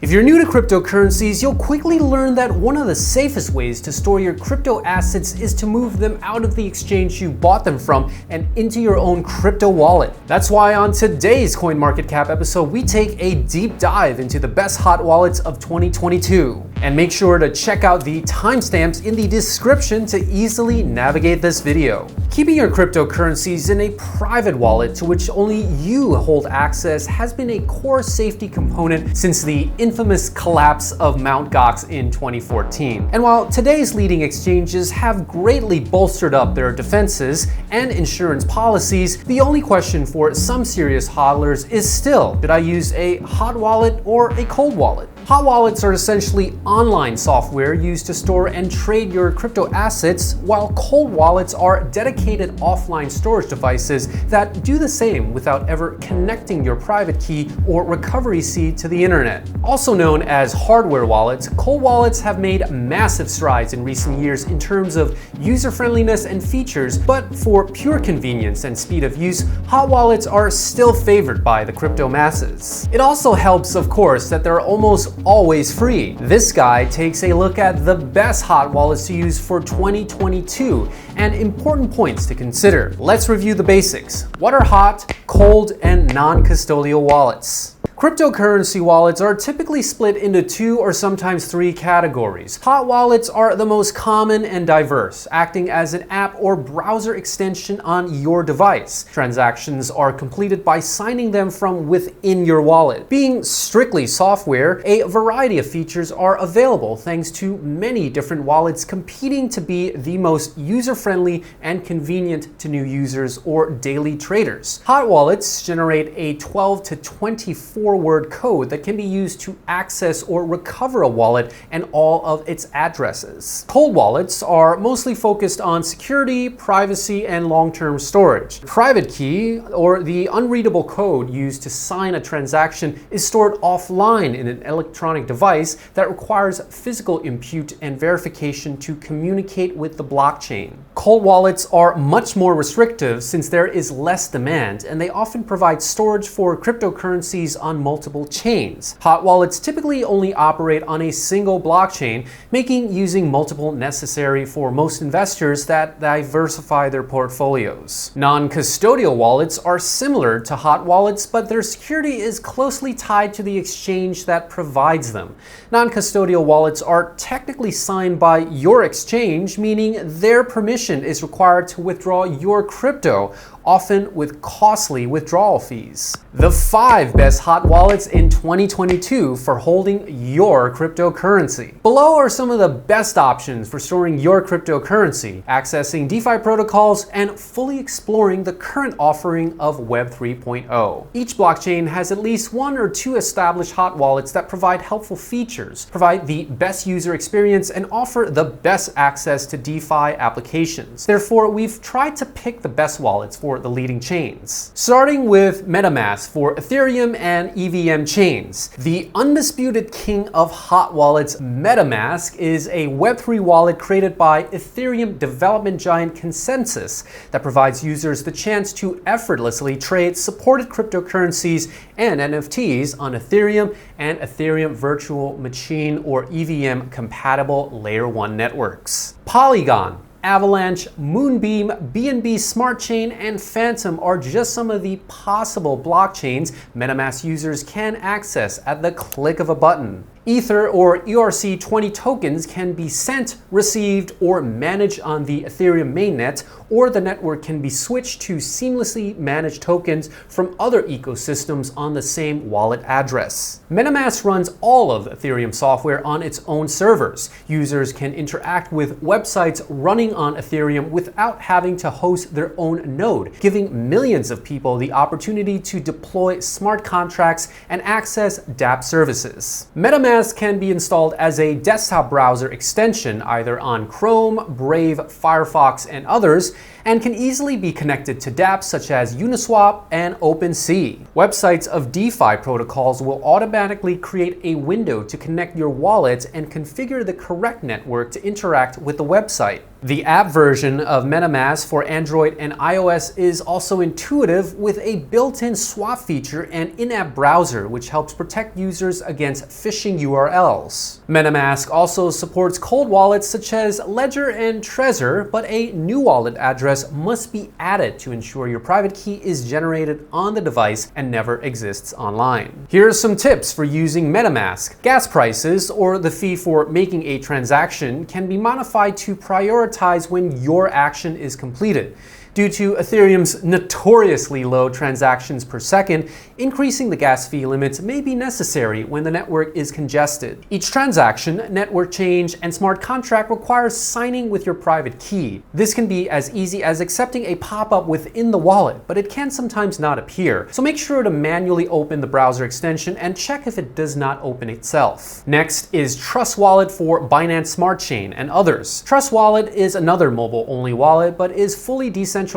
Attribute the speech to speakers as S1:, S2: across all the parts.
S1: If you're new to cryptocurrencies, you'll quickly learn that one of the safest ways to store your crypto assets is to move them out of the exchange you bought them from and into your own crypto wallet. That's why on today's CoinMarketCap episode, we take a deep dive into the best hot wallets of 2022. And make sure to check out the timestamps in the description to easily navigate this video. Keeping your cryptocurrencies in a private wallet to which only you hold access has been a core safety component since the infamous collapse of Mt. Gox in 2014. And while today's leading exchanges have greatly bolstered up their defenses and insurance policies, the only question for some serious hodlers is still, did I use a hot wallet or a cold wallet? Hot wallets are essentially online software used to store and trade your crypto assets, while cold wallets are dedicated offline storage devices that do the same without ever connecting your private key or recovery seed to the internet. Also known as hardware wallets, cold wallets have made massive strides in recent years in terms of user-friendliness and features, but for pure convenience and speed of use, hot wallets are still favored by the crypto masses. It also helps, of course, that they're almost always free. This guide takes a look at the best hot wallets to use for 2022 and important points to consider. Let's review the basics. What are hot, cold, and non-custodial wallets? Cryptocurrency wallets are typically split into 2 or sometimes 3 categories. Hot wallets are the most common and diverse, acting as an app or browser extension on your device. Transactions are completed by signing them from within your wallet. Being strictly software, a variety of features are available thanks to many different wallets competing to be the most user-friendly and convenient to new users or daily traders. Hot wallets generate a 12 to 24 word code that can be used to access or recover a wallet and all of its addresses. Cold wallets are mostly focused on security, privacy, and long-term storage. Private key, or the unreadable code used to sign a transaction, is stored offline in an electronic device that requires physical input and verification to communicate with the blockchain. Cold wallets are much more restrictive since there is less demand, and they often provide storage for cryptocurrencies on multiple chains. Hot wallets typically only operate on a single blockchain, making using multiple necessary for most investors that diversify their portfolios. Non-custodial wallets are similar to hot wallets, but their security is closely tied to the exchange that provides them. Non-custodial wallets are technically signed by your exchange, meaning their permission is required to withdraw your crypto, often with costly withdrawal fees. The 5 best hot wallets in 2022 for holding your cryptocurrency. Below are some of the best options for storing your cryptocurrency, accessing DeFi protocols, and fully exploring the current offering of Web 3.0. Each blockchain has at least 1 or 2 established hot wallets that provide helpful features, provide the best user experience, and offer the best access to DeFi applications. Therefore, we've tried to pick the best wallets for the leading chains. Starting with MetaMask for Ethereum and EVM chains. The undisputed king of hot wallets, MetaMask, is a Web3 wallet created by Ethereum development giant Consensus that provides users the chance to effortlessly trade supported cryptocurrencies and NFTs on Ethereum and Ethereum Virtual Machine or EVM compatible Layer 1 networks. Polygon, Avalanche, Moonbeam, BNB Smart Chain, and Phantom are just some of the possible blockchains MetaMask users can access at the click of a button. Ether or ERC20 tokens can be sent, received, or managed on the Ethereum mainnet, or the network can be switched to seamlessly manage tokens from other ecosystems on the same wallet address. MetaMask runs all of Ethereum software on its own servers. Users can interact with websites running on Ethereum without having to host their own node, giving millions of people the opportunity to deploy smart contracts and access dApp services. MetaMask can be installed as a desktop browser extension either on Chrome, Brave, Firefox, and others, and can easily be connected to dApps such as Uniswap and OpenSea. Websites of DeFi protocols will automatically create a window to connect your wallet and configure the correct network to interact with the website. The app version of MetaMask for Android and iOS is also intuitive with a built-in swap feature and in-app browser, which helps protect users against phishing URLs. MetaMask also supports cold wallets such as Ledger and Trezor, but a new wallet address must be added to ensure your private key is generated on the device and never exists online. Here are some tips for using MetaMask. Gas prices, or the fee for making a transaction, can be modified to prioritize when your action is completed. Due to Ethereum's notoriously low transactions per second, increasing the gas fee limits may be necessary when the network is congested. Each transaction, network change, and smart contract requires signing with your private key. This can be as easy as accepting a pop-up within the wallet, but it can sometimes not appear. So make sure to manually open the browser extension and check if it does not open itself. Next is Trust Wallet for Binance Smart Chain and others. Trust Wallet is another mobile-only wallet, but is fully decentralized,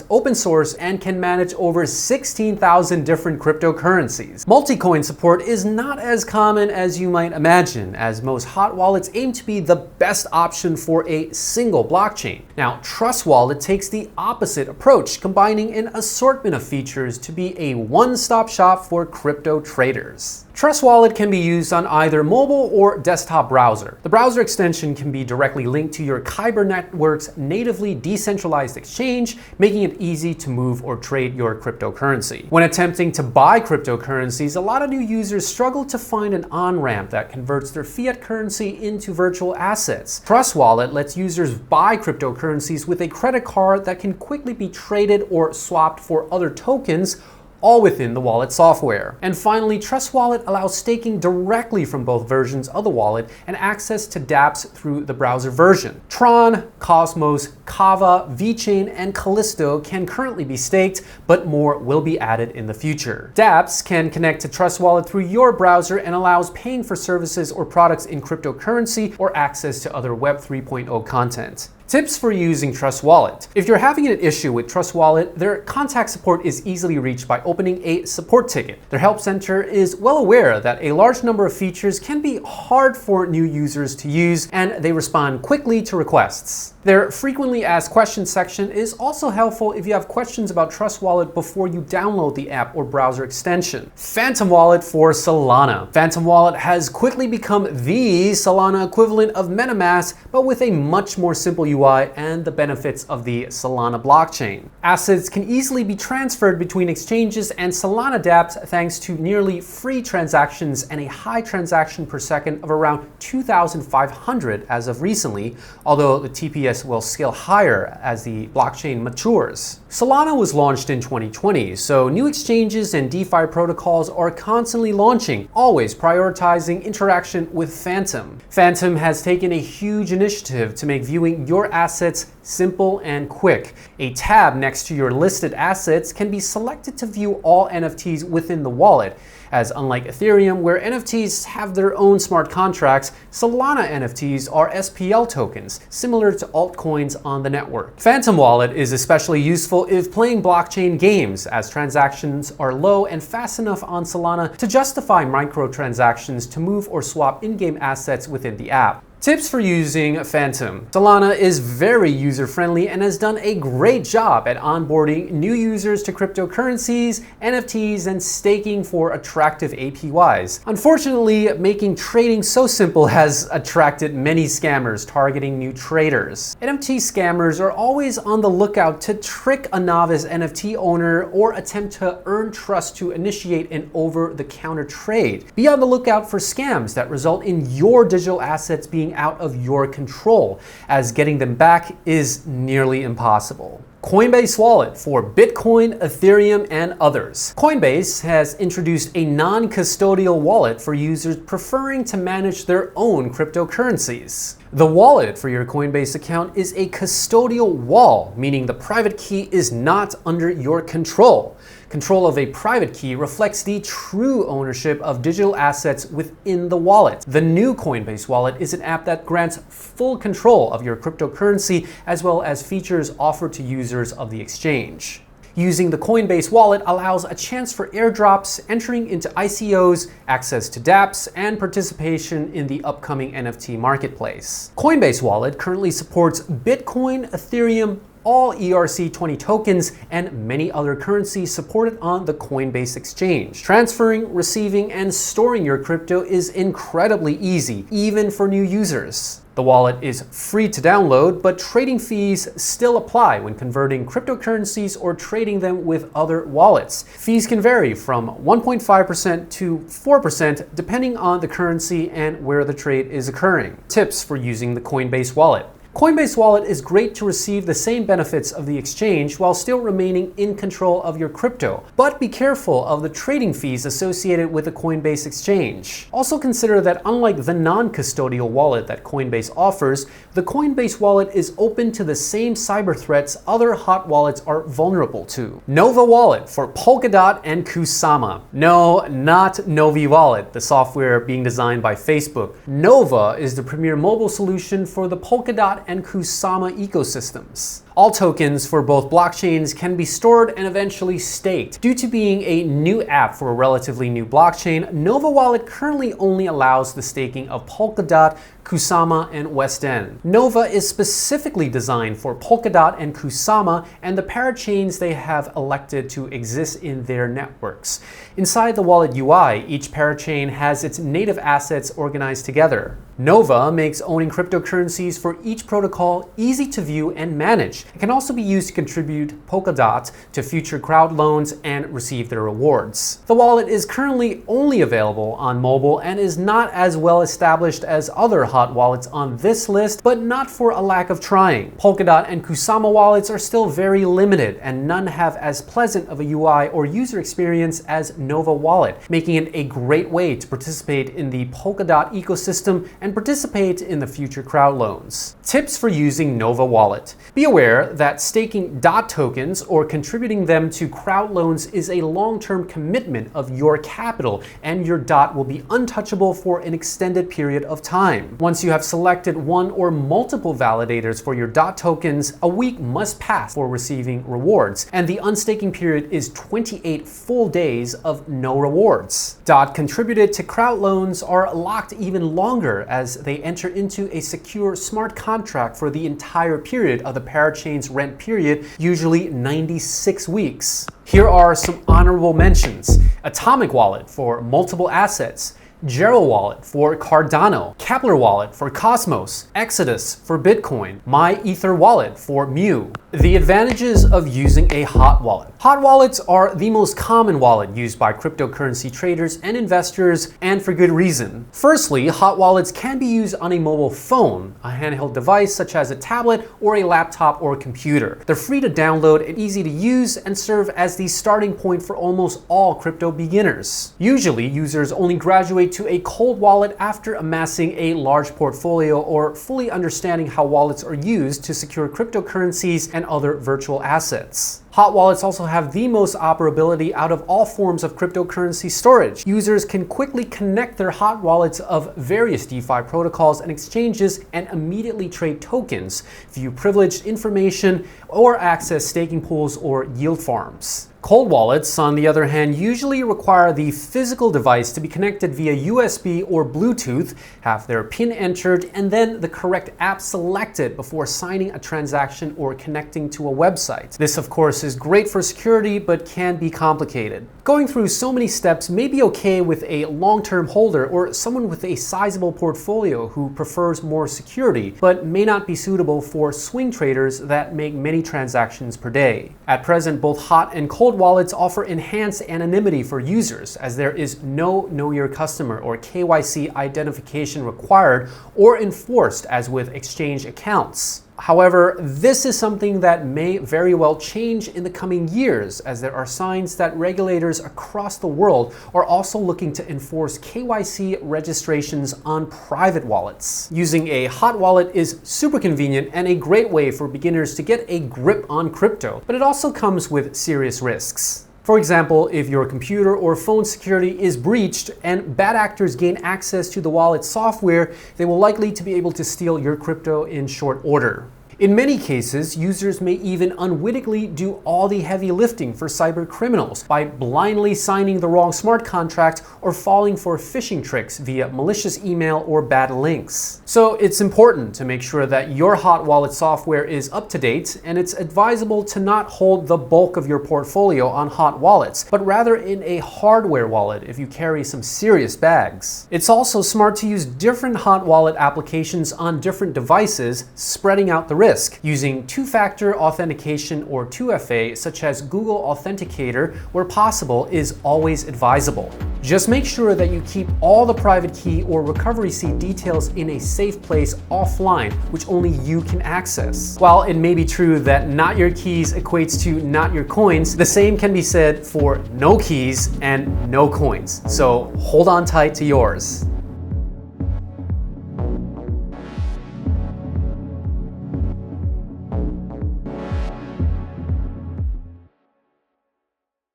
S1: open source, and can manage over 16,000 different cryptocurrencies. Multi-coin support is not as common as you might imagine, as most hot wallets aim to be the best option for a single blockchain. Now, Trust Wallet takes the opposite approach, combining an assortment of features to be a one-stop shop for crypto traders. Trust Wallet can be used on either mobile or desktop browser. The browser extension can be directly linked to your Kyber network's natively decentralized exchange, making it easy to move or trade your cryptocurrency. When attempting to buy cryptocurrencies, a lot of new users struggle to find an on-ramp that converts their fiat currency into virtual assets. Trust Wallet lets users buy cryptocurrencies with a credit card that can quickly be traded or swapped for other tokens, all within the wallet software. And finally, Trust Wallet allows staking directly from both versions of the wallet and access to dApps through the browser version. Tron, Cosmos, Kava, VeChain, and Callisto can currently be staked, but more will be added in the future. dApps can connect to Trust Wallet through your browser and allows paying for services or products in cryptocurrency or access to other Web 3.0 content. Tips for using Trust Wallet. If you're having an issue with Trust Wallet, their contact support is easily reached by opening a support ticket. Their help center is well aware that a large number of features can be hard for new users to use, and they respond quickly to requests. Their frequently asked questions section is also helpful if you have questions about Trust Wallet before you download the app or browser extension. Phantom Wallet for Solana. Phantom Wallet has quickly become the Solana equivalent of MetaMask, but with a much more simple UI and the benefits of the Solana blockchain. Assets can easily be transferred between exchanges and Solana dApps thanks to nearly free transactions and a high transaction per second of around 2,500 as of recently, although the TPS will scale higher as the blockchain matures. Solana was launched in 2020, so new exchanges and DeFi protocols are constantly launching, always prioritizing interaction with Phantom. Phantom has taken a huge initiative to make viewing your assets simple and quick. A tab next to your listed assets can be selected to view all NFTs within the wallet, as unlike Ethereum, where NFTs have their own smart contracts, Solana NFTs are SPL tokens, similar to altcoins on the network. Phantom Wallet is especially useful if playing blockchain games, as transactions are low and fast enough on Solana to justify microtransactions to move or swap in-game assets within the app. Tips for using Phantom. Solana is very user-friendly and has done a great job at onboarding new users to cryptocurrencies, NFTs, and staking for attractive APYs. Unfortunately, making trading so simple has attracted many scammers targeting new traders. NFT scammers are always on the lookout to trick a novice NFT owner or attempt to earn trust to initiate an over-the-counter trade. Be on the lookout for scams that result in your digital assets being out of your control, as getting them back is nearly impossible. Coinbase Wallet for Bitcoin, Ethereum, and others. Coinbase has introduced a non-custodial wallet for users preferring to manage their own cryptocurrencies. The wallet for your Coinbase account is a custodial wall, meaning the private key is not under your control. Control of a private key reflects the true ownership of digital assets within the wallet. The new Coinbase Wallet is an app that grants full control of your cryptocurrency as well as features offered to users of the exchange. Using the Coinbase Wallet allows a chance for airdrops, entering into ICOs, access to dApps, and participation in the upcoming NFT marketplace. Coinbase Wallet currently supports Bitcoin, Ethereum, all ERC20 tokens, and many other currencies supported on the Coinbase exchange. Transferring, receiving, and storing your crypto is incredibly easy, even for new users. The wallet is free to download, but trading fees still apply when converting cryptocurrencies or trading them with other wallets. Fees can vary from 1.5% to 4% depending on the currency and where the trade is occurring. Tips for using the Coinbase Wallet. Coinbase Wallet is great to receive the same benefits of the exchange while still remaining in control of your crypto. But be careful of the trading fees associated with the Coinbase exchange. Also consider that unlike the non-custodial wallet that Coinbase offers, the Coinbase Wallet is open to the same cyber threats other hot wallets are vulnerable to. Nova Wallet for Polkadot and Kusama. No, not Novi Wallet, the software being designed by Facebook. Nova is the premier mobile solution for the Polkadot and Kusama ecosystems. All tokens for both blockchains can be stored and eventually staked. Due to being a new app for a relatively new blockchain, Nova Wallet currently only allows the staking of Polkadot, Kusama, and West End. Nova is specifically designed for Polkadot and Kusama and the parachains they have elected to exist in their networks. Inside the wallet UI, each parachain has its native assets organized together. Nova makes owning cryptocurrencies for each protocol easy to view and manage. It can also be used to contribute Polkadot to future crowd loans and receive their rewards. The wallet is currently only available on mobile and is not as well established as other hot wallets on this list, but not for a lack of trying. Polkadot and Kusama wallets are still very limited, and none have as pleasant of a UI or user experience as Nova Wallet, making it a great way to participate in the Polkadot ecosystem and participate in the future crowd loans. Tips for using Nova Wallet. Be aware that staking DOT tokens or contributing them to crowd loans is a long-term commitment of your capital, and your DOT will be untouchable for an extended period of time. Once you have selected one or multiple validators for your DOT tokens, a week must pass for receiving rewards, and the unstaking period is 28 full days of no rewards. DOT contributed to crowd loans are locked even longer as they enter into a secure smart contract for the entire period of the parachain's rent period, usually 96 weeks. Here are some honorable mentions. Atomic Wallet for multiple assets, Gero Wallet for Cardano, Kepler Wallet for Cosmos, Exodus for Bitcoin, MyEther Wallet for Mu. The advantages of using a hot wallet. Hot wallets are the most common wallet used by cryptocurrency traders and investors, and for good reason. Firstly, hot wallets can be used on a mobile phone, a handheld device such as a tablet or a laptop or computer. They're free to download and easy to use and serve as the starting point for almost all crypto beginners. Usually, users only graduate to a cold wallet after amassing a large portfolio or fully understanding how wallets are used to secure cryptocurrencies and other virtual assets. Hot wallets also have the most operability out of all forms of cryptocurrency storage. Users can quickly connect their hot wallets of various DeFi protocols and exchanges and immediately trade tokens, view privileged information, or access staking pools or yield farms. Cold wallets, on the other hand, usually require the physical device to be connected via USB or Bluetooth, have their PIN entered, and then the correct app selected before signing a transaction or connecting to a website. This, of course, is great for security, but can be complicated. Going through so many steps may be okay with a long-term holder or someone with a sizable portfolio who prefers more security, but may not be suitable for swing traders that make many transactions per day. At present, both hot and cold wallets offer enhanced anonymity for users, as there is no Know Your Customer or KYC identification required or enforced as with exchange accounts. However, this is something that may very well change in the coming years, as there are signs that regulators across the world are also looking to enforce KYC registrations on private wallets. Using a hot wallet is super convenient and a great way for beginners to get a grip on crypto, but it also comes with serious risks. For example, if your computer or phone security is breached and bad actors gain access to the wallet software, they will likely to be able to steal your crypto in short order. In many cases, users may even unwittingly do all the heavy lifting for cyber criminals by blindly signing the wrong smart contract or falling for phishing tricks via malicious email or bad links. So it's important to make sure that your hot wallet software is up to date, and it's advisable to not hold the bulk of your portfolio on hot wallets, but rather in a hardware wallet if you carry some serious bags. It's also smart to use different hot wallet applications on different devices, spreading out the risk. Using two-factor authentication or 2FA, such as Google Authenticator, where possible, is always advisable. Just make sure that you keep all the private key or recovery seed details in a safe place offline, which only you can access. While it may be true that not your keys equates to not your coins, the same can be said for no keys and no coins. So hold on tight to yours.